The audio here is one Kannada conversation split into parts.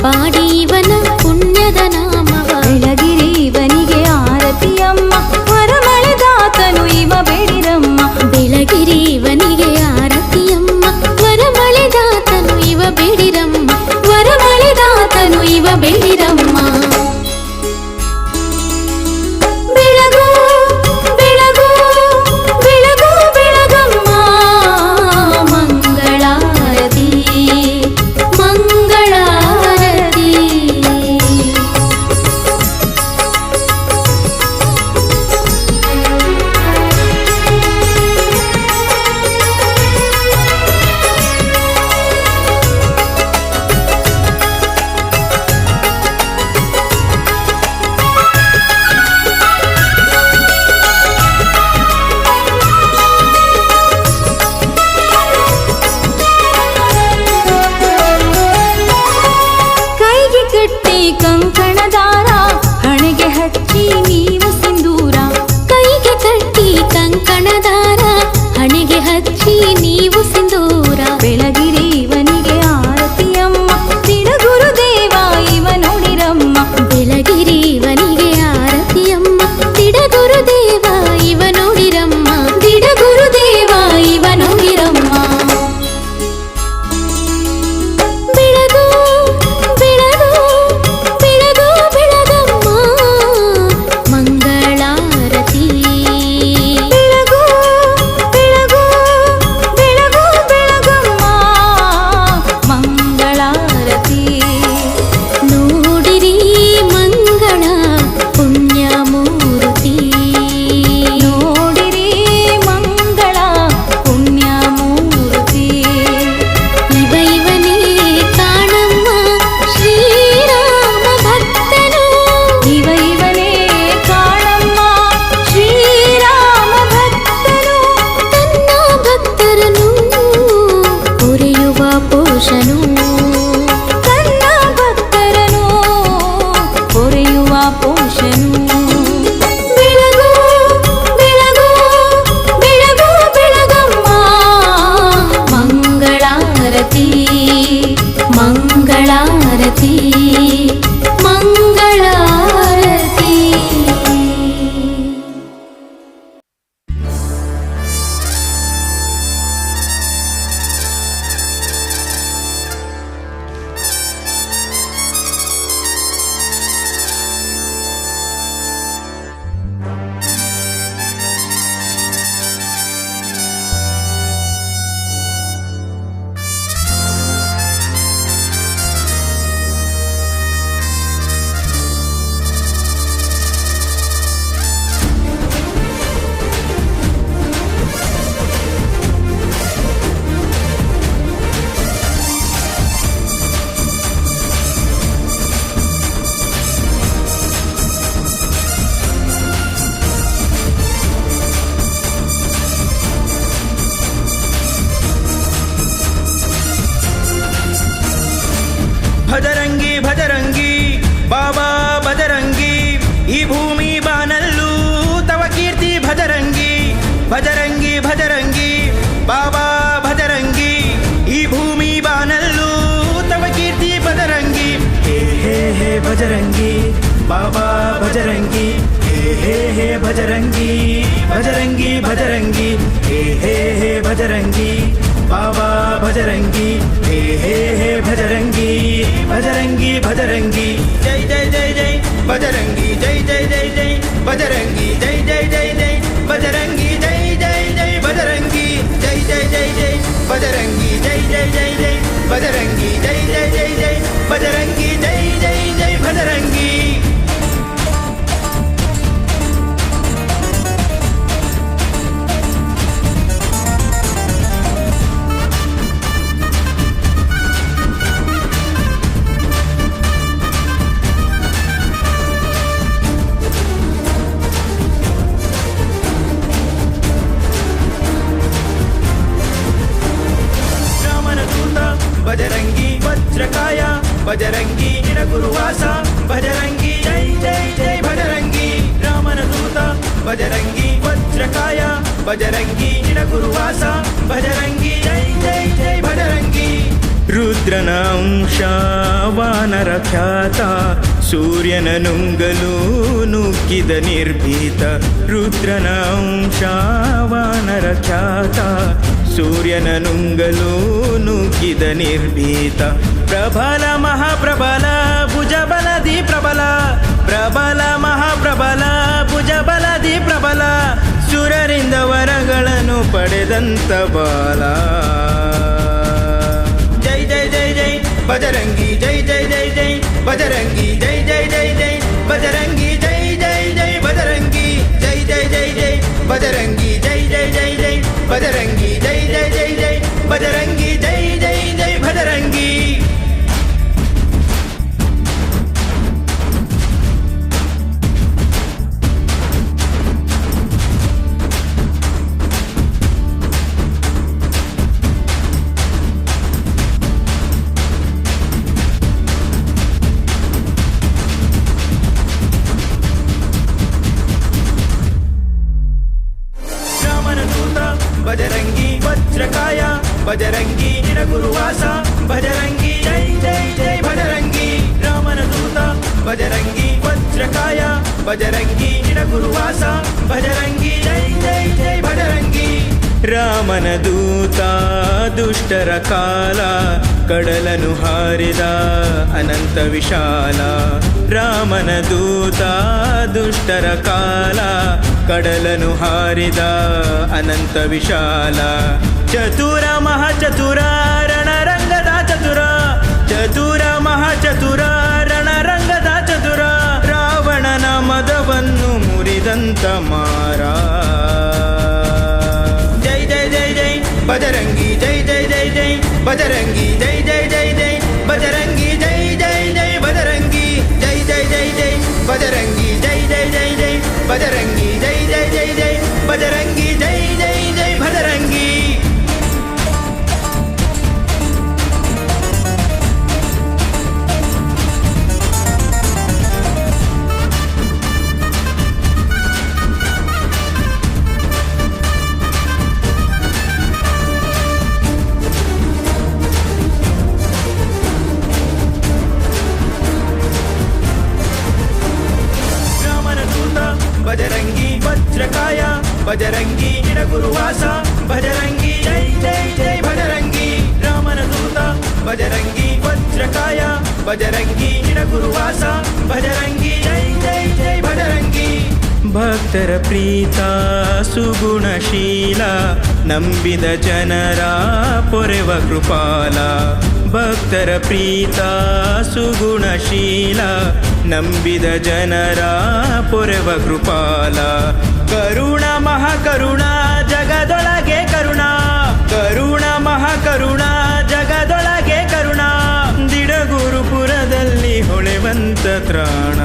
ಪಾಡಿ ಇವನ ಪುಣ್ಯದ ನಾಮವ. ಬೆಳಗಿರಿವನಿಗೆ ಆರತಿಯಮ್ಮ, ವರಮಳೆದಾತನು ಇವ ಬೇಡಿರಮ್ಮ. ಬೆಳಗಿರಿವನಿಗೆ ಆರತಿಯಮ್ಮ, ವರಮಳೆದಾತನು ಇವ ಬೇಡಿರಮ್ಮ. ವರಮಳೆದಾತನು ಇವ ಬೇಡಿರಮ್ಮ. ಕಂಕಣದಾರ ಹಣೆಗೆ ಹಚ್ಚಿ ನೀವು ಸಿಂಧೂರ. ಕೈಗೆ ಕಟ್ಟಿ ಕಂಕಣದಾರ ಹಣೆಗೆ ಹಚ್ಚಿ ನೀವು ಸಿಂಧೂರ. ಬೆಳಗಿರಿವನಿಗೆ ಆರತಿಯಮ್ಮ, ತಿಡಗುರುದೇವ ಇವ ನೋಡಿರಮ್ಮ. ಬೆಳಗಿರಿವನಿಗೆ ಆರತಿಯಮ್ಮ, ತಿಡಗುರುದೇವ ಇವ ನೋಡಿರಮ್ಮ. ತಿಡಗುರುದೇವ ಇವ ನೋಡಿರಮ್ಮ. ಮಂಗಳಾರತಿ ಮಂಗಳಾರತಿ. ಭಜರಂಗಿ ಭಜರಂಗಿ ಬಾಬಾ ಭಜರಂಗಿ, ಈ ಭೂಮಿ ಬಾನಲ್ಲೂ ತವ ಕೀರ್ತಿ ಭಜರಂಗಿ. ಭಜರಂಗಿ ಭಜರಂಗಿ ಬಾಬಾ ಭಜರಂಗಿ, ಈ ಭೂಮಿ ಬಾನಲ್ಲೂ ತವ ಕೀರ್ತಿ ಭಜರಂಗಿ. ಹೇ ಹೇ ಹೇ ಭಜರಂಗಿ ಬಾಬಾ ಭಜರಂಗಿ, ಹೇ ಹೇ ಹೇ ಭಜರಂಗಿ ಭಜರಂಗಿ ಭಜರಂಗಿ, ಹೇ ಹೇ ಹೇ ಭಜರಂಗಿ ಬಾಬಾ ಭಜರಂಗಿ, ಹೇ ಹೇ ಹೇ ಭಜರಂಗಿ ಭಜರಂಗಿ ಭಜರಂಗಿ. ಜೈ ಜೈ ಜೈ ಜೈ ಭಜರಂಗಿ, ಜೈ ಜೈ ಜೈ ಜೈ ಭಜರಂಗಿ, ಜೈ ಜೈ ಜೈ ಜೈ ಭಜರಂಗಿ, ಜೈ ಜೈ ಜೈ ಭಜರಂಗಿ, ಜೈ ಜೈ ಜೈ ಜೈ ಭಜರಂಗಿ, ಜೈ ಜೈ ಜೈ ಜೈ ಭಜರಂಗಿ, ಜೈ ಜೈ ಜೈ ಜೈ ಭಜರಂಗಿ, ಜೈ ಜೈ ಜೈ ಭಜರಂಗಿ. ಭಜರಂಗಿ ವಜ್ರಕಾಯ ಭಜರಂಗಿ ನಿರಗುರುವಾಸ ಭಜರಂಗಿ, ಜೈ ಜೈ ಜೈ ಭಜರಂಗಿ. ರಾಮನ ದೂತ ಭಜರಂಗಿ ವಜ್ರಕಾಯ ಭಜರಂಗಿ ನಿರಗುರುವಾಸ ಭಜರಂಗಿ, ಜೈ ಜೈ ಜೈ ಭಜರಂಗಿ. ರುದ್ರನ ಅಂಶ ವಾನರ ಖ್ಯಾತ ಸೂರ್ಯನ ನುಂಗಲು ನುಗ್ಗಿದ ನಿರ್ಭೀತ ರುದ್ರನ ಅಂಶ ವಾನರ ಖ್ಯಾತ ಸೂರ್ಯನ ನುಂಗಲು ನುಗ್ಗಿದ ನಿರ್ಭೀತ ಪ್ರಬಲ ಮಹಾಪ್ರಬಲ ಭುಜಬಲದಿ ಪ್ರಬಲ ಪ್ರಬಲ ಮಹಾಪ್ರಬಲ ಭುಜಬಲದಿ ಪ್ರಬಲ ಸುರರಿಂದ ವರಗಳನ್ನು ಪಡೆದಂತ ಬಾಲ ಜೈ ಜೈ ಜೈ ಜೈ ಬಜರಂಗಿ ಜೈ ಜೈ ಜೈ ಜೈ ಬಜರಂಗಿ ಜೈ ಜೈ ಜೈ ಜೈ ಬಜರಂಗಿ ಜೈ ಜೈ ಜೈ ಬಜರಂಗಿ ಜೈ ಜೈ ಜೈ ಜೈ ಬಜರಂಗಿ ಜೈ ಜೈ ಜೈ ಜೈ ಬಜರಂಗಿ ಜೈ ಜೈ ಜೈ ಜೈ ಬಜರಂಗಿ ಜೈ ಜೈ ಜೈ ಭಜರಂಗಿ ಬಜರಂಗಿ ವಜ್ರಕಾಯ ಬಜರಂಗಿ ನಿರಗುರುವಾಸ ಬಜರಂಗಿ ಜೈ ಜೈ ಜೈ ಭಜರಂಗಿ ರಾಮನ ದೂತ ಬಜರಂಗಿ ವಜ್ರಕಾಯ ಬಜರಂಗಿ ನಿರಗುರುವಾಸ ಬಜರಂಗಿ ಜೈ ಜೈ ಜೈ ಭಜರಂಗಿ ರಾಮನ ದೂತ ದುಷ್ಟರ ಕಾಲ ಕಡಲನು ಹಾರಿದ ಅನಂತ ವಿಶಾಲ ರಾಮನ ದೂತ ದುಷ್ಟರ ಕಾಲ ಕಡಲನು ಹಾರಿದ ಅನಂತ ವಿಶಾಲ ಚತುರ ಮಹಾಚತುರ ರಣರಂಗದ ಚತುರ ಚತುರ ಮಹಾಚತುರ ರಣರಂಗದ ಚತುರ ರಾವಣನ ಮದವನ್ನು ಮುರಿದಂತ ಮಾರ ಜೈ ಜೈ ಜೈ ಜೈ ಬಜರಂಗಿ ಜೈ ಜೈ ಜೈ ಜೈ ಬಜರಂಗಿ ಜೈ ಜೈ ಜೈ ಜೈ ಬಜರಂಗಿ ಜೈ ಜೈ ಜೈ ಬಜರಂಗಿ ಜೈ ಜೈ ಜೈ ಜೈ ಬಜರಂಗಿ ಜೈ ಜೈ ಜೈ ಜೈ ಬಜರಂಗಿ ಜೈ ಜೈ ಜೈ ಜೈ ಬಜರಂಗಿ ಜೈ ಜೈ ಜೈ ಭಜರಂಗಿ ಬಜರಂಗಿ ವಜ್ರಕಾಯ ಬಜರಂಗಿ ನಿರಗುರುವಾಸ ಬಜರಂಗಿ ಜೈ ಜೈ ಜೈ ಭಜರಂಗಿ ರಾಮನ ದೂತ ಬಜರಂಗಿ ವಜ್ರಕಾಯ ಬಜರಂಗಿ ನಿರಗುರುವಾಸ ಬಜರಂಗಿ ಜೈ ಜೈ ಜೈ ಭಜರಂಗಿ ಭಕ್ತರ ಪ್ರೀತ ಸುಗುಣಶೀಲ ನಂಬಿದ ಜನರ ಪೊರೆವ ಕೃಪಾಲ ಭಕ್ತರ ಪ್ರೀತ ಸುಗುಣಶೀಲ ನಂಬಿದ ಜನರ ಪೊರೆವ ಕೃಪಾಲ ಕರುಣ ಮಹಾಕರುಣ ಜಗದೊಳಗೆ ಕರುಣ ಕರುಣ ಮಹಾಕರುಣ ಜಗದೊಳಗೆ ಕರುಣ ದಿಡಗುರುಪುರದಲ್ಲಿ ಹೊಳೆವಂತ ತ್ರಾಣ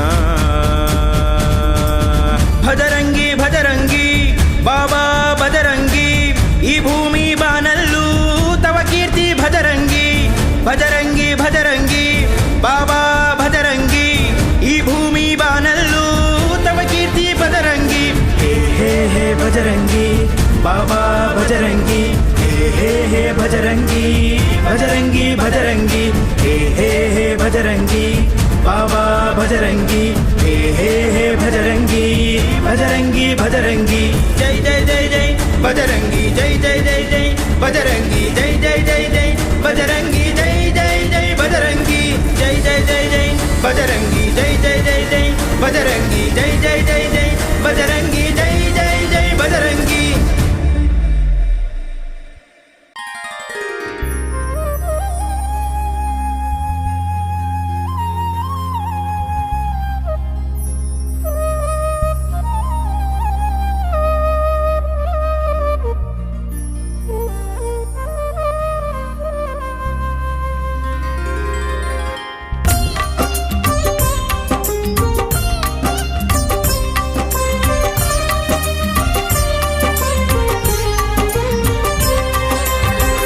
ಭಜರಂಗಿ ಭಜರಂಗಿ ಬಾಬಾ ಭಜರಂಗಿ ಈ ಭೂಮಿ ಬಾನಲ್ಲೂ ತವ ಕೀರ್ತಿ ಭಜರಂಗಿ ಭಜರಂಗಿ ಭಜರಂಗಿ ಬಾಬಾ ಭಜರಂಗಿ ಈ ಭೂಮಿ ಬಾನಲ್ಲೂ ತವ ಕೀರ್ತಿ ಭಜರಂಗಿ ಹೇ ಹೇ ಹೇ ಭಜರಂಗಿ ಬಾಬಾ ಭಜರಂಗಿ ಹೇ ಹೇ ಹೇ ಭಜರಂಗಿ ಭಜರಂಗಿ ಭಜರಂಗಿ ಹೇ ಹೇ ಹೇ ಭಜರಂಗಿ ಬಾಬಾ ಭಜರಂಗಿ ಹೇ ಹೇ ಹೇ ಭಜರಂಗಿ ಭಜರಂಗಿ ಭಜರಂಗಿ ಜೈ ಜೈ ಜೈ ಜೈ ಭಜರಂಗಿ ಜೈ ಜೈ ಜೈ ಜೈ ಭಜರಂಗಿ ಜೈ ಜೈ ಜೈ ಜೈ ಭಜರಂಗಿ ಜೈ ಜೈ ಜೈ ಭಜರಂಗಿ ಜೈ ಜೈ ಜೈ ಜೈ ಭಜರಂಗಿ ಜೈ ಜೈ ಜೈ ಜೈ ಭಜರಂಗಿ ಜೈ ಜೈ ಜೈ ಜೈ ಭಜರಂಗಿ ಜೈ ಜೈ ಜೈ ಭಜರಂಗಿ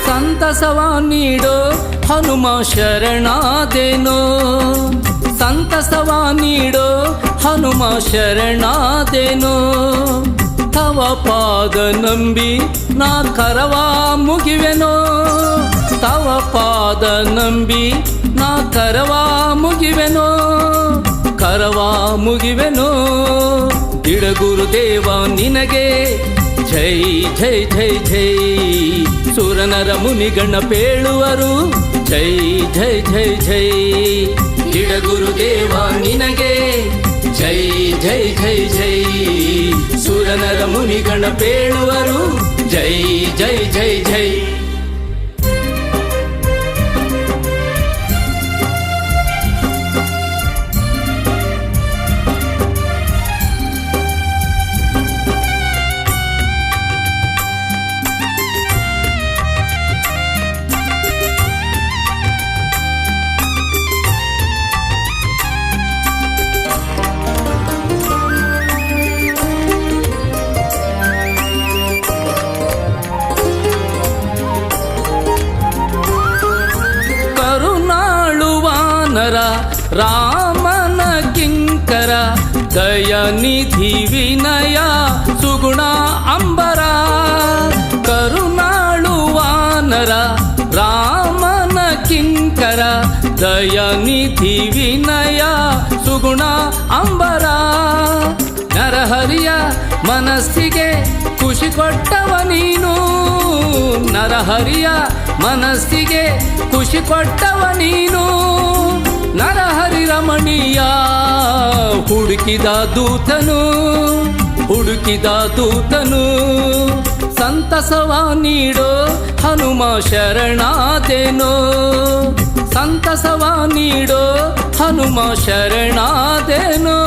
ಸಂತಸವ ನೀಡೋ ಹನುಮ ಶರಣಾದೆನೋ ಸಂತಸವ ನೀಡೋ ಹನುಮ ಶರಣಾದೆನೋ ತವ ಪಾದ ನಂಬಿ ನಾ ಕರವ ಮುಗಿವೆನೋ ತವ ಪಾದ ನಂಬಿ ನಾ ಕರವ ಮುಗಿವೆನೋ ದಿಡಗುರುದೇವ ನಿನಗೆ ಜೈ ಜೈ ಜೈ ಜೈ ಸುರನರ ಮುನಿಗಣ ಪೇಳುವರು ಜೈ ಜೈ ಜೈ ಜೈ ದಿಡಗುರುದೇವ ನಿನಗೆ ಜೈ ಜೈ ಜೈ ಜೈ ಸುರನರ ಮುನಿಗಣ ಪೇಳುವರು ಜೈ ಜೈ ಜೈ ಜೈ. ರಾಮನ ಕಿಂಕರ ದಯನಿಧಿ ವಿನಯ ಸುಗುಣ ಅಂಬರ ಕರುಣಾಳುವಾನರ ರಾಮನ ಕಿಂಕರ ದಯನಿಧಿ ವಿನಯ ಸುಗುಣ ಅಂಬರ ನರಹರಿಯ ಮನಸ್ಸಿಗೆ ಖುಷಿ ಕೊಟ್ಟವ ನೀನು ನರಹರಿಯ ಮನಸ್ಸಿಗೆ ಖುಷಿ ಕೊಟ್ಟವ ನೀನು ನರಹರಿ ರಮಣೀಯ ಹುಡುಕಿದ ದೂತನು ಸಂತಸವ ನೀಡೋ ಹನುಮ ಶರಣಾದೆನೋ ಸಂತಸವ ನೀಡೋ ಹನುಮ ಶರಣಾದೆನೋ.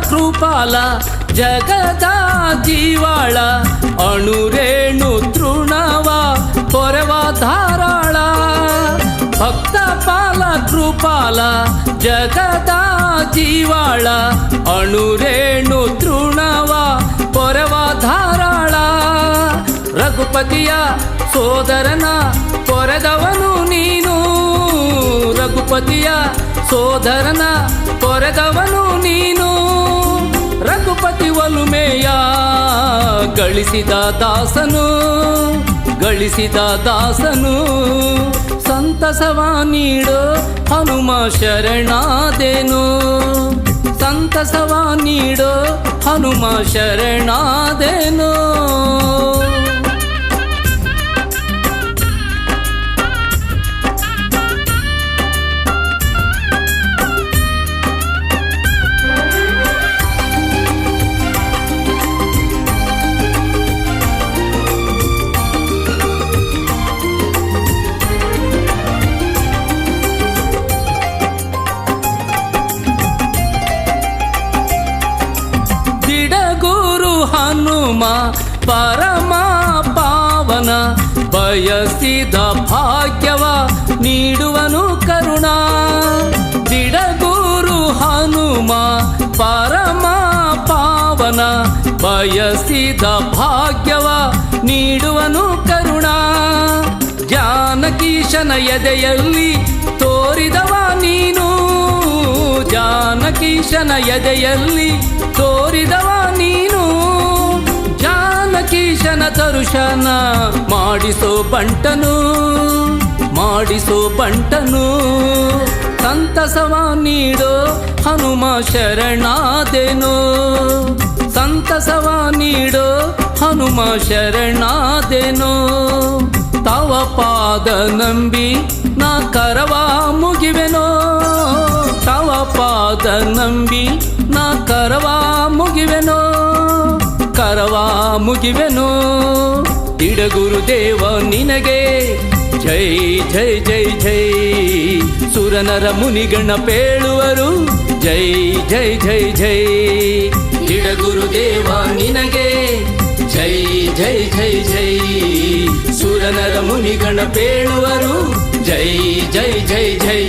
ಕೃಪಾಲ ಜಗದ ಜೀವಾಳ ಅಣುರೇಣು ತೃಣವ ಪೊರೆವ ಧಾರಾಳ ಭಕ್ತ ಪಾಲ ಕೃಪಾಲ ಜಗದ ಜೀವಾಳ ಅಣುರೇಣು ತೃಣವ ಪೊರೆವ ಧಾರಾಳ ರಘುಪತಿಯ ಸೋದರನ ಪೊರೆದವನು ನೀನು ರಘುಪತಿಯ ಸೋದರನ ಪೊರೆದವನು ನೀನು ರಘುಪತಿ ಒಲುಮೆಯ ಗಳಿಸಿದ ದಾಸನು ಸಂತಸವ ನೀಡೋ ಹನುಮ ಶರಣಾದೆನೋ ಸಂತಸವ ನೀಡೋ ಹನುಮ ಶರಣಾದೆನೋ. ಹನುಮ ಪರಮ ಪಾವನ ಬಯಸಿದ ಭಾಗ್ಯವ ನೀಡುವನು ಕರುಣ ದಿಡಗೂರು ಹನುಮ ಪರಮ ಪಾವನ ಬಯಸಿದ ಭಾಗ್ಯವ ನೀಡುವನು ಕರುಣ ಜಾನಕೀಶನ ಎದೆಯಲ್ಲಿ ತೋರಿದವ ನೀನು ಜಾನಕೀಶನ ಎದೆಯಲ್ಲಿ ತೋರಿದವ ನೀನು ಜಾನಕೀಶನ ದರ್ಶನ ಮಾಡಿಸೋ ಬಂಟನು ಸಂತಸವ ನೀಡೋ ಹನುಮ ಶರಣಾದೆನೋ ಸಂತಸವ ನೀಡೋ ಹನುಮ ಶರಣಾದೆನೋ ತವ ಪಾದ ನಂಬಿ ನಾ ಕರವ ಮುಗಿವೆನೋ ತವ ಪಾದ ನಂಬಿ ನಾ ಕರವ ಮುಗಿವೆನೋ ದಿಡಗುರುದೇವ ನಿನಗೆ ಜೈ ಜೈ ಜೈ ಜೈ ಸುರನರ ಮುನಿಗಣ ಪೇಳುವರು ಜೈ ಜೈ ಜೈ ಜೈ ದಿಡಗುರುದೇವ ನಿನಗೆ ಜೈ ಜೈ ಜೈ ಜೈ ಸುರನರ ಮುನಿಗಣ ಪೇಳುವರು ಜೈ ಜೈ ಜೈ ಜೈ.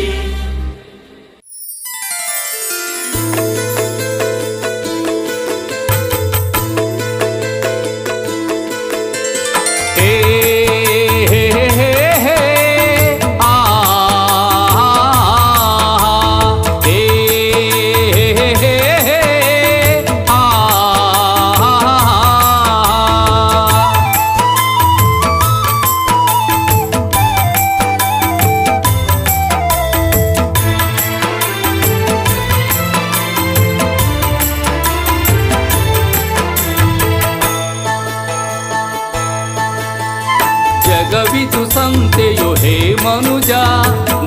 ಜಗವಿದು ಸಂತೆಯು ಹೇ ಮನುಜ,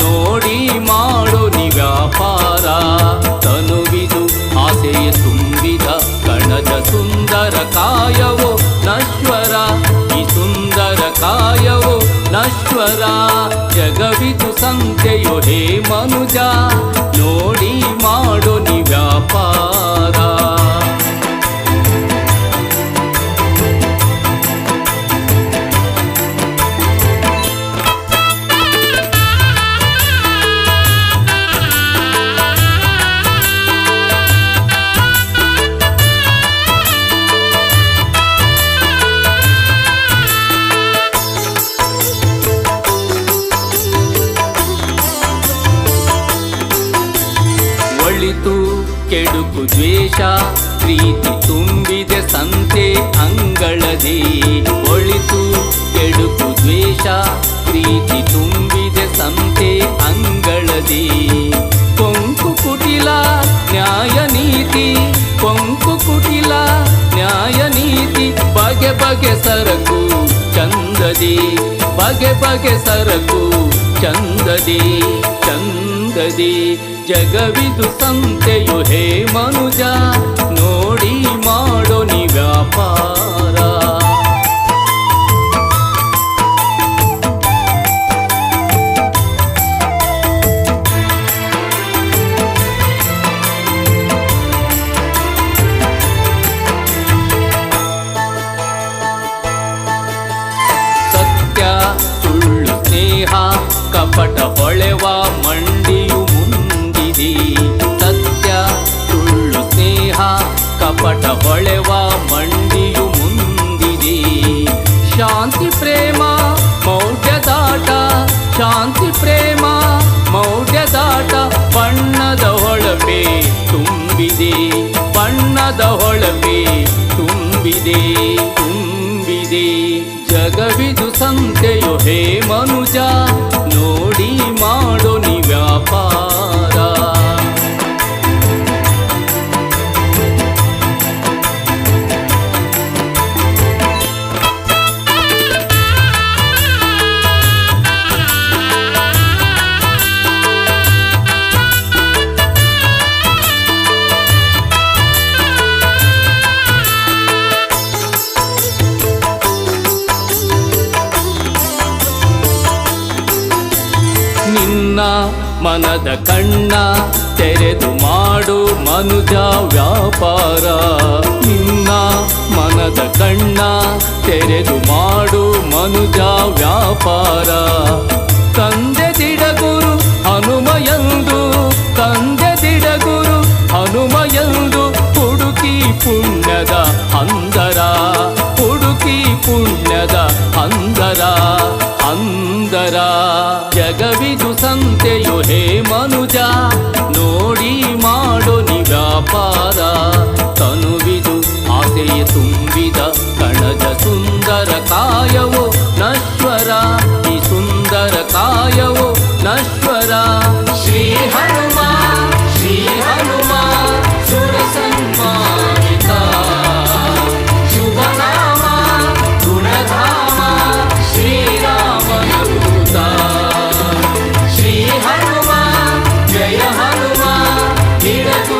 ನೋಡಿ ಮಾಡೋ ನಿ ವ್ಯಾಪಾರ. ತನುವಿದು ಆಸೆಯ ತುಂಬಿದ ಕಣಜ ಸುಂದರ ಕಾಯವೋ ನಶ್ವರ, ಈ ಸುಂದರ ಕಾಯವೋ ನಶ್ವರ. ಜಗವಿದು ಸಂತೆಯು ಹೇ ಮನುಜ, ನೋಡಿ ಮಾಡೋ ನಿ ವ್ಯಾಪಾರ. ಒಳಿತು ಕೆಡುಕು ದ್ವೇಷ ಪ್ರೀತಿ ತುಂಬಿದೆ ಸಂತೆ ಅಂಗಳದಿ. ಒಳಿತು ಕೆಡುಕು ದ್ವೇಷ ಪ್ರೀತಿ ತುಂಬಿದೆ ಸಂತೆ ಅಂಗಳದಿ. ಕೊಂಕು ಕುಟಿಲ ನ್ಯಾಯ ನೀತಿ, ಕೊಂಕು ಕುಟಿಲ ನ್ಯಾಯ ನೀತಿ. ಬಗೆ ಬಗೆ ಸರಕು ಚಂದದಿ, ಬಗೆ ಬಗೆ ಸರಕು ಚಂದದಿ ಚಂದದಿ. ಜಗವಿದು ಸಂತೆಯು ಹೇ ಮನುಜ, ನೋಡಿ ಮಾಡೋ ನಿ ವ್ಯಾಪಾರ. ಸತ್ಯ ಸುಳ್ಳು ಸ್ನೇಹ ಕಪಟ ಹೊಳೆವ ಮಂಡಿಯು ಮುಂದಿದೆ. ಸತ್ಯ ಸುಳ್ಳು ಸ್ನೇಹ ಕಪಟ ಹೊಳೆವ ಮಂಡಿಯು ಮುಂದಿದೆ. ಶಾಂತಿ ಪ್ರೇಮ ಮೌಢ್ಯದಾಟ, ಶಾಂತಿ ಪ್ರೇಮ ಮೌಢ್ಯದಾಟ. ಬಣ್ಣದ ಹೊಳಪೆ ತುಂಬಿದೆ, ಬಣ್ಣದ ಹೊಳಪೆ ತುಂಬಿದೆ ತುಂಬಿದೆ. ಜಗವಿದು ಸಂತೆಯು ಹೇ ಮನುಜ, ನೋಡಿ ಮಾಡೋ ನಿ ವ್ಯಾಪಾರ. ನಿನ್ನ ಮನದ ಕಣ್ಣ ತೆರೆದು ಮಾಡು ಮನುಜ ವ್ಯಾಪಾರ. ನಿನ್ನ ಮನದ ಕಣ್ಣ ತೆರೆದು ಮಾಡು ಮನುಜ ವ್ಯಾಪಾರ. ತಂದೆ ದಿಡಗುರು ಹನುಮಯಂದು, ತಂದೆ ದಿಡಗುರು ಹನುಮಯಂದು. ಹುಡುಕಿ ಪುಣ್ಯದ ಹಂದರ, ಹುಡುಕಿ ಪುಣ್ಯದ ಹಂದರ ಹಂದರ. ಜಗವಿದು ಸಂತೆಯು ಹೇ ಮನುಜ, ನೋಡಿ ಮಾಡೋ ನಿ ವ್ಯಾಪಾರ. ತನುವಿದು ಆಸೆಯ ತುಂಬಿದ ಕಣಜ ಸುಂದರ ಕಾಯವೋ ನಶ್ವರ, ಈ ಸುಂದರ ಕಾಯವೋ ನಶ್ವರ. ಶ್ರೀ ಹನುಮ ಶ್ರೀ ಹನುಮ ಸುರ ಸನ್ಮಾನಿತ, ಶುಭ ನಾಮ ಗುಣಧಾಮ ಶ್ರೀರಾಮನ ದೂತ. ಶ್ರೀ ಹನುಮ ಜಯ ಹನುಮ ಹಿಡದು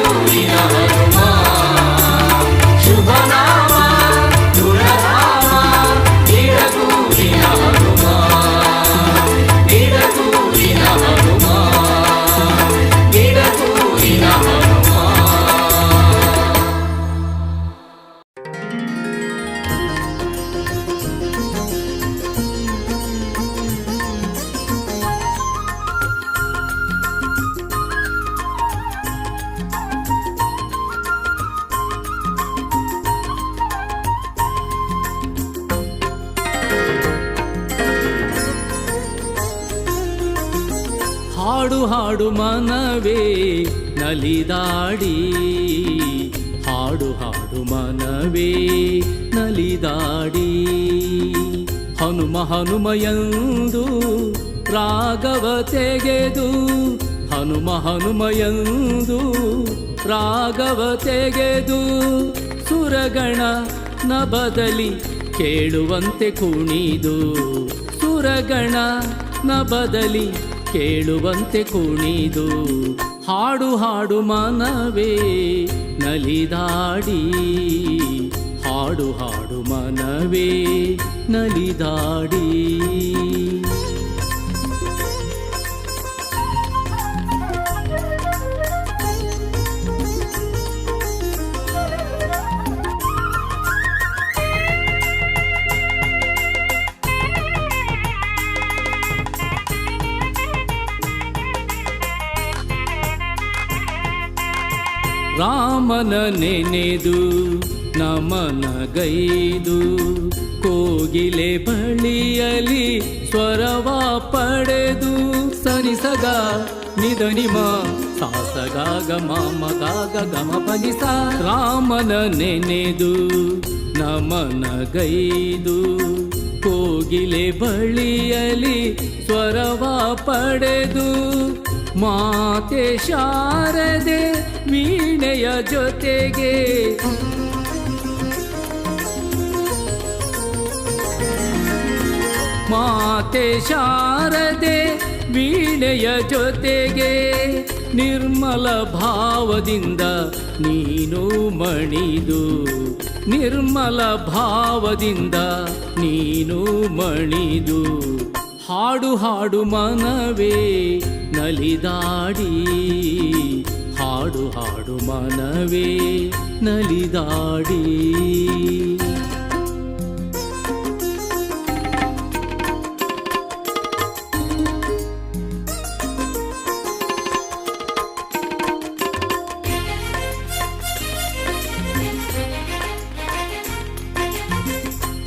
ಹಾಡು ಹಾಡು ಮನವೇ ನಲಿದಾಡಿ, ಹಾಡು ಹಾಡು ಮನವೇ ನಲಿದಾಡಿ. ಹನುಮ ಹನುಮ ಎಂದು ರಾಗವ ತೆಗೆದು, ಹನುಮ ಹನುಮ ಎಂದು ರಾಗವ ತೆಗೆದು, ಸುರಗಣ ನ ಬದಲಿ ಕೇಳುವಂತೆ ಕುಣಿದು, ಸುರಗಣ ನ ಬದಲಿ ಕೇಳುವಂತೆ ಕುಣಿದು. ಹಾಡು ಹಾಡು ಮನವೇ ನಲಿದಾಡಿ, ಹಾಡು ಹಾಡು ಮನವೇ ನಲಿದಾಡಿ. ರಾಮನ ನೆನೆದು ನಮನಗೈದು, ಕೋಗಿಲೆ ಬಳಿಯಲಿ ಸ್ವರವ ಪಡೆದು, ಸರಿಸಗ ನಿಧನಿಮ ಸಾಸಗಾಗ ಮಮಗಾಗ ಗಮ ಪನಿಸ. ರಾಮನ ನೆನೆದು ನಮನಗೈದು, ಕೋಗಿಲೆ ಬಳಿಯಲಿ ಸ್ವರವ ಪಡೆದು, ಮಾತೆ ಶಾರದೆ ವೀಣೆಯ ಜೊತೆಗೆ, ಮಾತೆ ಶಾರದೆ ವೀಣೆಯ ಜೊತೆಗೆ, ನಿರ್ಮಲ ಭಾವದಿಂದ ನೀನು ಮಣಿದು, ನಿರ್ಮಲ ಭಾವದಿಂದ ನೀನು ಮಣಿದು. ಹಾಡು ಹಾಡು ಮನವೇ ನಲಿದಾಡಿ, ಹಾಡು ಹಾಡು ಮನವೇ ನಲಿದಾಡಿ.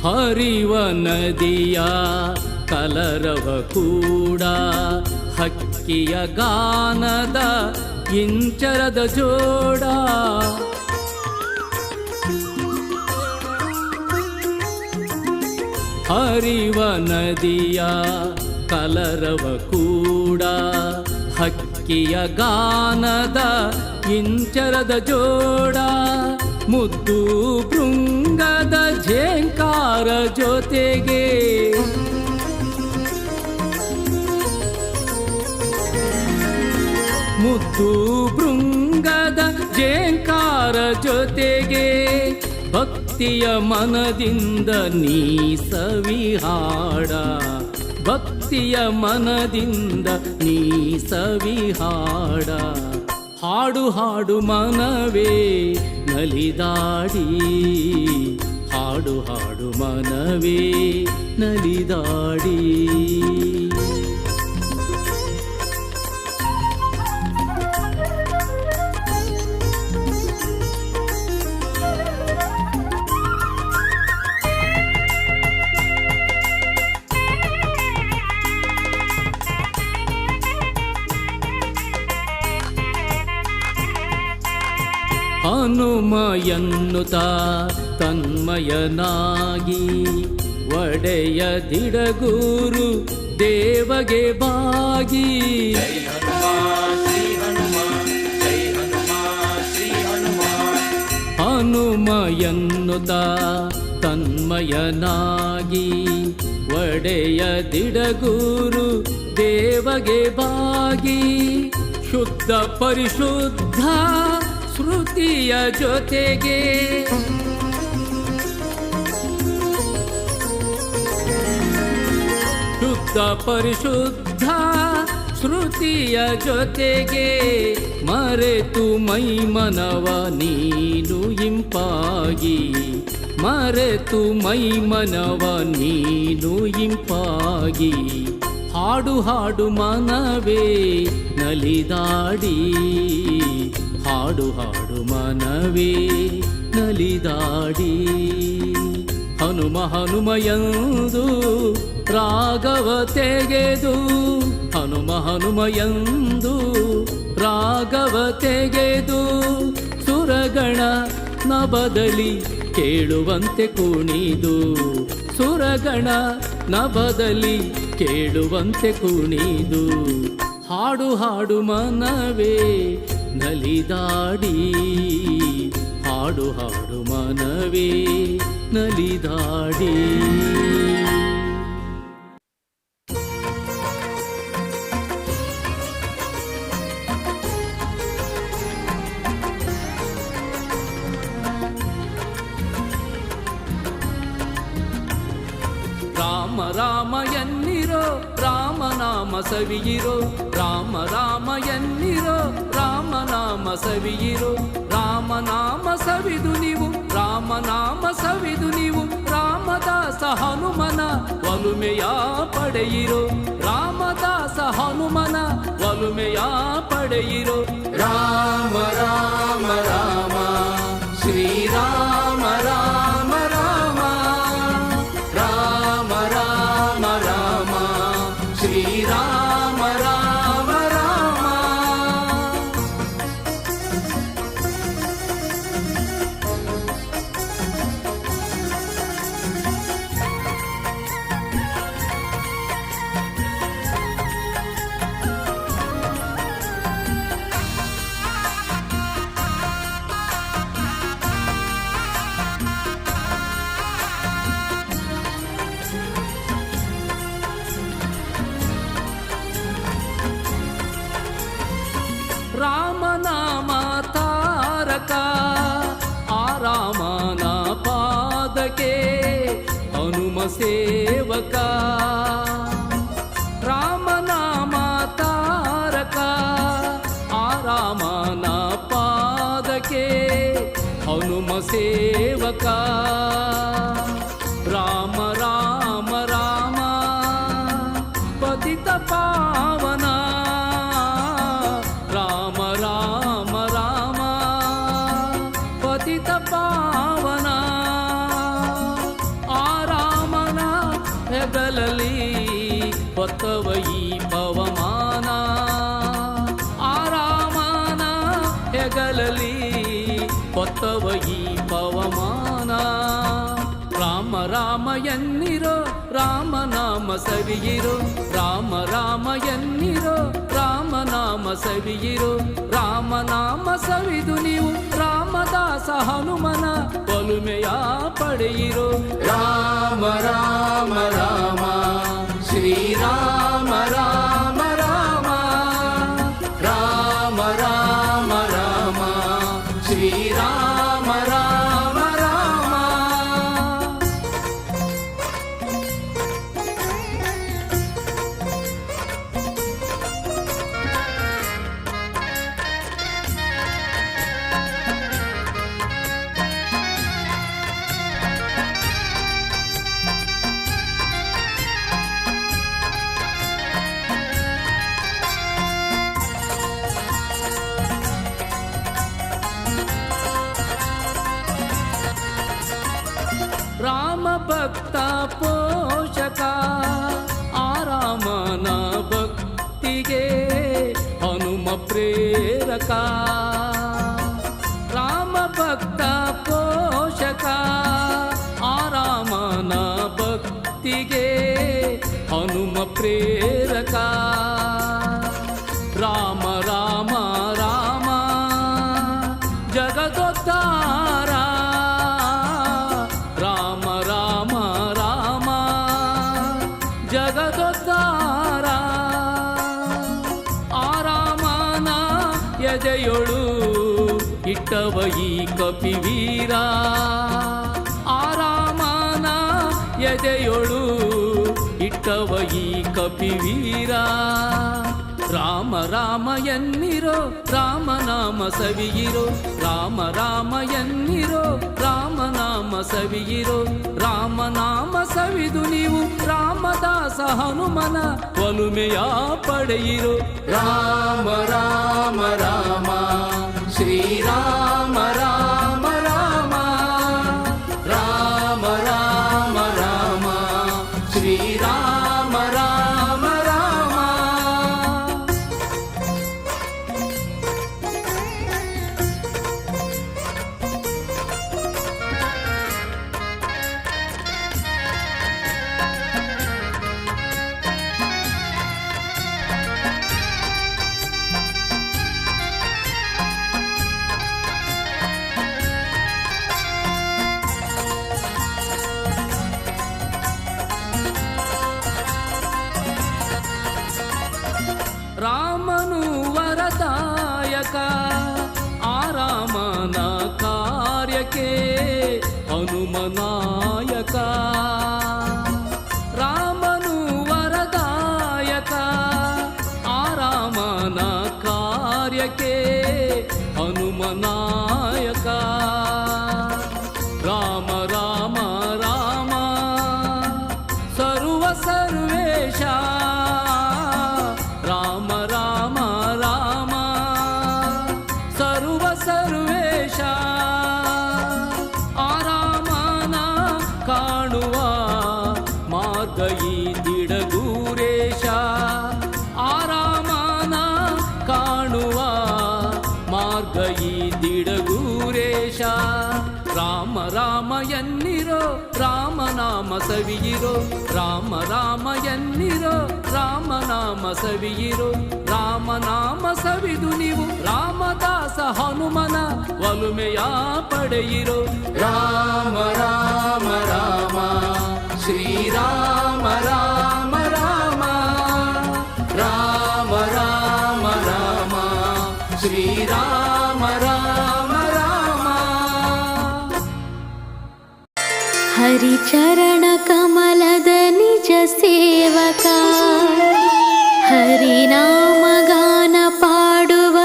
ಹರಿವ ನದಿಯ ಕಲರವ ಕೂಡ, ಹಕ್ಕಿಯ ಗಾನದ ಇಂಚರದ ಜೋಡ, ಹರಿವ ನದಿಯ ಕಲರವ ಕೂಡ, ಹಕ್ಕಿಯ ಗಾನದ ಇಂಚರದ ಜೋಡ, ಮುದ್ದು ಭೃಂಗದ ಝೇಂಕಾರ ಜೊತೆಗೆ, ಮುದ್ದು ಭೃಂಗದ ಝೇಂಕಾರ ಜೊತೆಗೆ, ಭಕ್ತಿಯ ಮನದಿಂದ ನೀ ಸವಿಹಾಡ, ಭಕ್ತಿಯ ಮನದಿಂದ ನೀ ಸವಿಹಾಡ. ಹಾಡು ಹಾಡು ಮನವೇ ನಲಿದಾಡಿ, ಹಾಡು ಹಾಡು ಮನವೇ ನಲಿದಾಡಿ. ಹನುಮ ಎನ್ನುತ್ತ ತನ್ಮಯನಾಗಿ, ಒಡೆಯ ದಿಡಗೂರು ದೇವಗೆ ಬಾಗಿ, ಹನುಮ ಎನ್ನುತ್ತ ತನ್ಮಯನಾಗಿ, ಒಡೆಯ ದಿಡಗೂರು ದೇವಗೆ ಬಾಗಿ, ಶುದ್ಧ ಪರಿಶುದ್ಧ ಶ್ರುತಿಯ ಜೊತೆಗೆ, ಶುದ್ಧ ಪರಿಶುದ್ಧ ಶ್ರುತಿಯ ಜೊತೆಗೆ, ಮರೆತು ಮೈ ಮನವ ನೀನು ಇಂಪಾಗಿ, ಮರೆತು ಮೈ ಮನವ ನೀನು ಇಂಪಾಗಿ. ಹಾಡು ಹಾಡು ಮನವೇ ನಲಿದಾಡಿ, ಹಾಡು ಹಾಡು ಮನವೇ ನಲಿದಾಡಿ, ಹನುಮ ಹನುಮ ಎಂದು ರಾಗವ ತೆಗೆದು ಹನುಮ ಹನುಮ ಎಂದು ರಾಗವ ತೆಗೆದು ಸುರಗಣ ನಭದಲ್ಲಿ ಕೇಳುವಂತೆ ಕುಣಿದು ಸುರಗಣ ನಭದಲ್ಲಿ ಕೇಳುವಂತೆ ಕುಣಿದು ಹಾಡು ಹಾಡು ಮನವೇ ನಲಿದಾಡಿ ಹಾಡು ಹಾಡು ಮನವೇ ನಲಿದಾಡಿ ರಾಮ ರಾಮ ಎನ್ನಿರೋ ರಾಮನಾಮ ಸವಿಯಿರೋ ರಾಮ ರಾಮ ಎನ್ನಿರೋ ರಾಮನಾಮ ಸವಿಯಿರೋ ರಾಮನಾಮ ಸವಿದು ನೀವು ರಾಮನಾಮ ಸವಿದು ನೀವು ರಾಮದಾಸ ಹನುಮನ ಒಲುಮೆಯ ಪಡೆಯಿರೋ ರಾಮದಾಸ ಹನುಮನ ಒಲುಮೆಯ ಪಡೆಯಿರೋ ರಾಮ ರಾಮ ರಾಮ ಶ್ರೀರಾಮ ರಾಮ ರಾಮ ರಾಮ ರಾಮ ರಾಮ ಶ್ರೀರಾಮ ರಾಮ ರಾಮ ರಾಮನಾಮ ತಾರಕ ಆ ರಾಮನ ಪಾದಕ್ಕೆ ಹನುಮ ಸೇವಕ ರಾಮನಾಮ ತಾರಕ ಆ ರಾಮನ ಪಾದಕ್ಕೆ ಹನುಮ ಸೇವಕ ರಾಮ ರಾಮ ರಾಮ ಪತಿತ ಪಾವನ ರಾಮ ರಾಮ ರಾಮ ಪತಿತ ಪಾವನ ಆ ರಾಮನ ಹೆಗಲಲ್ಲಿ ಹೊತ್ತವ ಈ ಪವಮಾನ ಆ ರಾಮನ ಹೆಗಲಲ್ಲಿ ಹೊತ್ತವ ಈ ಪವಮಾನ ರಾಮ ರಾಮ ಎನ್ನಿರೋ ರಾಮನಾಮ ಸವಿಯಿರೋ ರಾಮ ರಾಮ ಎನ್ನಿರೋ ರಾಮನಾಮ ಸವಿಯಿರೋ ರಾಮನಾಮ ಸವಿದು ನೀವು ರಾಮದಾಸ ಹನುಮನ ಒಲುಮೆಯ ಪಡೆಯಿರೋ ರಾಮ ರಾಮ ರಾಮ ಶ್ರೀರಾಮ ರಾಮ ರಾಮ ರಾಮ ರಾಮ ರಾಮ ಶ್ರೀರಾಮ ರಾಮ ರಾಮ ರಾಮ ಭಕ್ತ ಪೋಷಕ ಆ ರಾಮನ ಭಕ್ತಿಗೆ ಹನುಮ ಪ್ರೇರಕ ರಾಮ ಭಕ್ತ ಪೋಷಕ ಆ ರಾಮನ ಭಕ್ತಿಗೆ ಹನುಮ ಪ್ರೇರಕ ರಾಮ ರಾಮ ರಾಮ ಜಗದೋದ್ಧಾರ ರಾಮ ರಾಮ ರಾಮ ಜಗದೋದ್ಧಾರ ಆ ರಾಮನ ಎದೆಯೊಳು ಇಟ್ಟವ ಈ ಕಪಿವೀರ ಆ ರಾಮನ ಎದೆಯೊಳು ಇಟ್ಟವ ಈ ಕಪಿವೀರ ರಾಮ ರಾಮ ಎನ್ನಿರೋ ರಾಮನಾಮ ಸವಿಯಿರೋ ರಾಮ ರಾಮ ಎನ್ನಿರೋ ರಾಮನಾಮ ಸವಿಯಿರೋ ರಾಮನಾಮ ಸವಿದು ನೀವು ರಾಮದಾಸ ಹನುಮನ ಒಲುಮೆಯ ಪಡೆಯಿರೋ ರಾಮ ರಾಮ ರಾಮ ಶ್ರೀರಾಮ ರಾಮ ರಾಮ ರಾಮ ರಾಮ ರಾಮನ ಕಾರ್ಯಕ್ಕೆ ಹನುಮನಾಯಕ, ರಾಮನು ವರದಾಯಕ. ಆ ರಾಮನ ಕಾರ್ಯಕ್ಕೆ ಹನುಮನಾಯಕ. ರಾಮ ರಾಮ ರಾಮ ಸರ್ವ ಸರ್ವೇಶ, ರಾಮ ರಾಮ ರಾಮ ಸರ್ವ ಸರ್ವೇಶ. ಆ ರಾಮನ ಕಾಣುವ ಮಾರ್ಗ ಈ ದಿಡಗೂರೇಶ. ಆ ರಾಮನ ಕಾಣುವ ಮಾರ್ಗ ಈ ದಿಡಗೂರೇಶ. ರಾಮ ರಾಮ ಎನ್ನಿರೋ ರಾಮನಾಮ ಸವಿಯಿರೋ, ರಾಮ ರಾಮ ಎನ್ನಿರೋ ರಾಮನಾಮ ಸವಿಯಿರೋ. ರಾಮನಾಮ ಸವಿದು ನೀವು ರಾಮದಾಸ ಹನುಮನ ಒಲುಮೆಯ ಪಡೆಯಿರೋ. ರಾಮ ರಾಮ ರಾಮ ಶ್ರೀರಾಮ ರಾಮ ರಾಮ, ರಾಮ ರಾಮ ರಾಮ ಶ್ರೀರಾಮ ರಾಮ ರಾಮ. ಹರಿಚರಣ ಕಮಲದ ನಿಜ ಸೇವಕ, ಹರಿನಾಮ ಗಾನ ಪಾಡುವ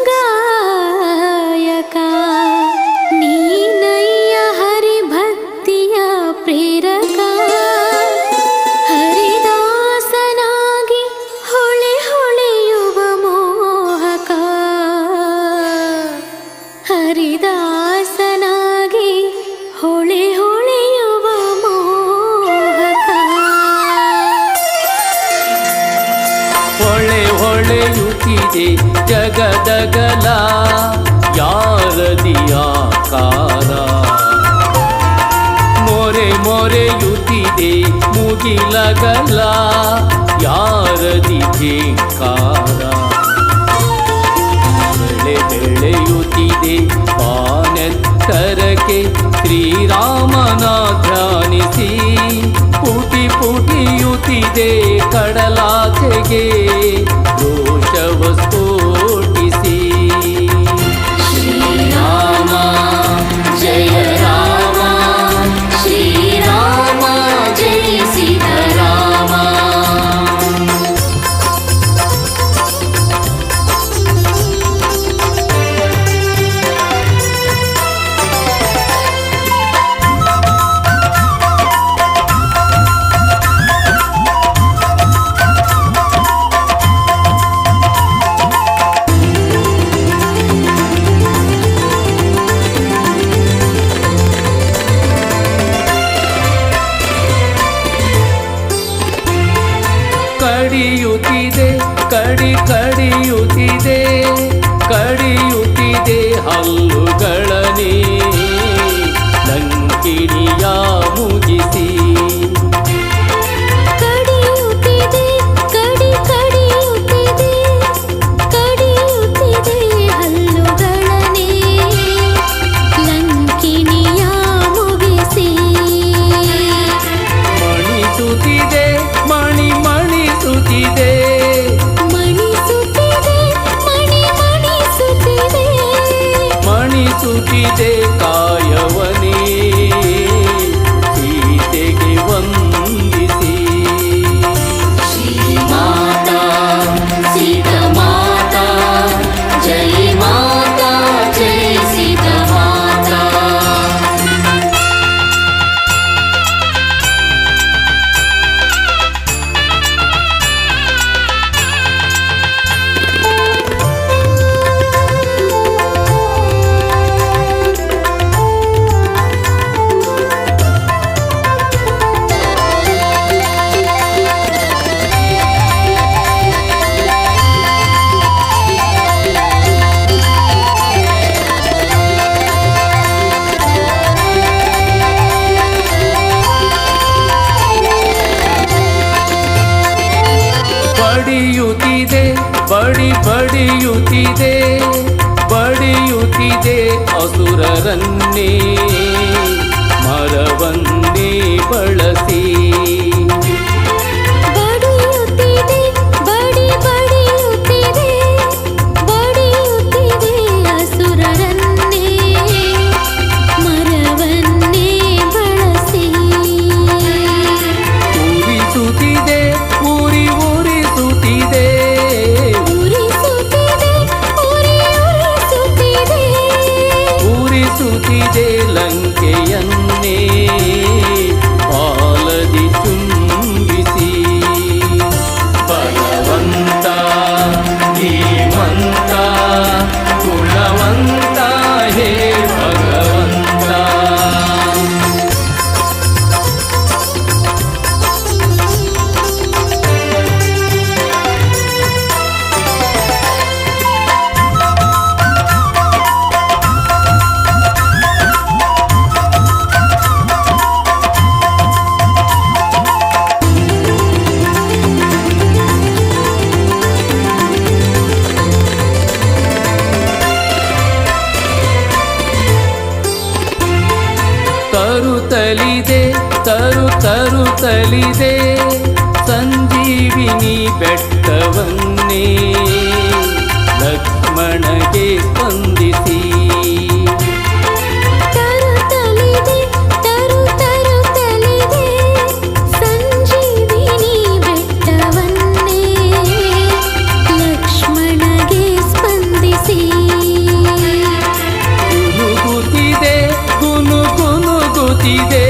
ಗಾಯಕ. ನೀನಯ್ಯ ಹರಿಭಕ್ತಿಯ ಪ್ರೇರಕ, ಹರಿದಾಸನಾಗಿ ಹೊಳೆ ಹೊಳೆಯುವ ಮೋಹಕ. ಹರಿದಾಸನಾಗಿ ಹೊಳೆ ಹೊಳೆಯುವ ಮೋಹಕ. ಹೊಳೆ ಹೊಳೆಯುತ್ತಿದೆ ಜಗದಗಲ ಯಾರದಿಯಾಕಾರ, ಮೊರೆ ಮೊರೆಯುತ್ತಿದೆ ಮುಗಿಲಗಲ ಯಾರದಿ ಝೇಂಕಾರ. ಬೆಳೆ ಬೆಳೆಯುತ್ತಿದೆ ಬಾನೆತ್ತರಕ್ಕೆ ಶ್ರೀರಾಮನ ಧ್ಯಾನಿಸಿ, ಪುಟಿ ಪುಟಿಯುತ್ತಿದೆ ಕಡಲಾಚೆಗೆ ರೋಷವ ಸ್ಫೋಟಿಸಿ. ಶ್ರೀರಾಮ ಜಯ ರಾಮ, ಶ್ರೀರಾಮ ಜಯ ಸೀತಾರಾಮ. ಕಡಿಯುತ್ತಿದೆ ಕಡಿಯುತ್ತಿದೆ ಕಡಿಯುತ್ತಿದೆ ಹಲ್ಲುಗಳನೆ ಲಂಕಿಣಿಯ ಮುಗಿಸಿ. ಕಡಿಯುತ್ತಿದೆ ಕಡಿಯುತ್ತಿದೆ ಕಡಿಯುತ್ತಿದೆ ಹಲ್ಲುಗಳನೆ ಲಂಕಿಣಿಯ ಮುಗಿಸಿ. ಮಣಿಸುತ್ತಿದೆ ಮಣಿ ಮಣಿಸುತ್ತಿದೆ ಮಣಿಸುತ್ತಿದೆ ಮಣಿ ಮಣಿಸುತ್ತಿದೆ ಮಣಿಸುತ್ತಿದೆ ಕಾಯವನೇ ಸೀತೆಗೆ ವಂದಿಸಿ. ಶ್ರೀಮಾತಾ ಸೀತಾ ಮಾತಾ ಜೈ ಮಾತಾ ಜೈ ಸೀತಾ ಮಾತಾ. ಬಡಿಯುತ್ತಿದೆ ಬಡಿಯುತ್ತಿದೆ ಬಡಿಯುತ್ತಿದೆ ಅಸುರರನ್ನೇ ಮರವನ್ನೇ ಬಳಸಿ. ಬಡಿಯುತ್ತಿದೆ ಬಡಿಯುತ್ತಿದೆ ಬಡಿಯುತ್ತಿದೆ ಅಸುರರನ್ನೇ ಸುತ್ತಿದೆ ಲಂಕೆಯನ್ನೇ ಪಾಲದಿ ಚುಂಬಿಸಿ. ಭಗವಂತ ಧೀಮಂತ ಗುಣವಂತ ಹೇ ಭಗವಂತ. ತರುತ್ತಲಿದೆ ತರುತ್ತಲಿದೆ ಸಂಜೀವಿನಿ ಬೆಟ್ಟವನ್ನೇ ಲಕ್ಷ್ಮಣಗೆ ಸ್ಪಂದಿಸಿ. ತರುತ್ತಲಿದೆ ಸಂಜೀವಿನಿ ಬೆಟ್ಟವನ್ನೇ ಲಕ್ಷ್ಮಣಗೆ ಸ್ಪಂದಿಸಿ. ಗುನುಗುತ್ತಿದೆ ಗುನುಗುನುಗುತ್ತಿದೆ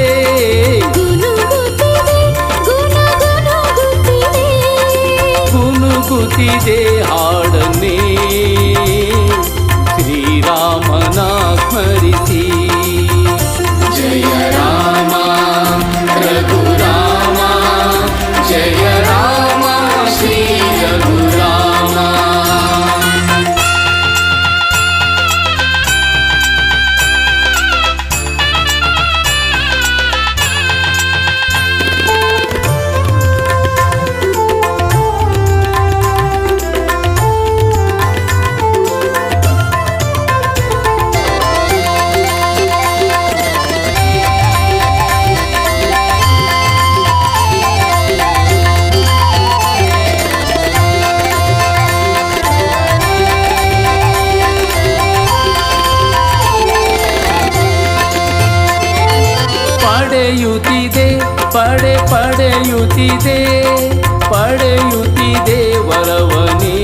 ಗುನುಗುತ್ತಿದೆ ಹಾಡನ್ನೇ ಶ್ರೀರಾಮನ ಸ್ಮರಿಸಿ. ಜಯ ರಾಮ ರಘುರಾಮ ಜಯ ರಾಮ ಶ್ರೀ ರಘುರಾಮ. ಪಡೆಯುತ್ತಿದೆ ವರವನೇ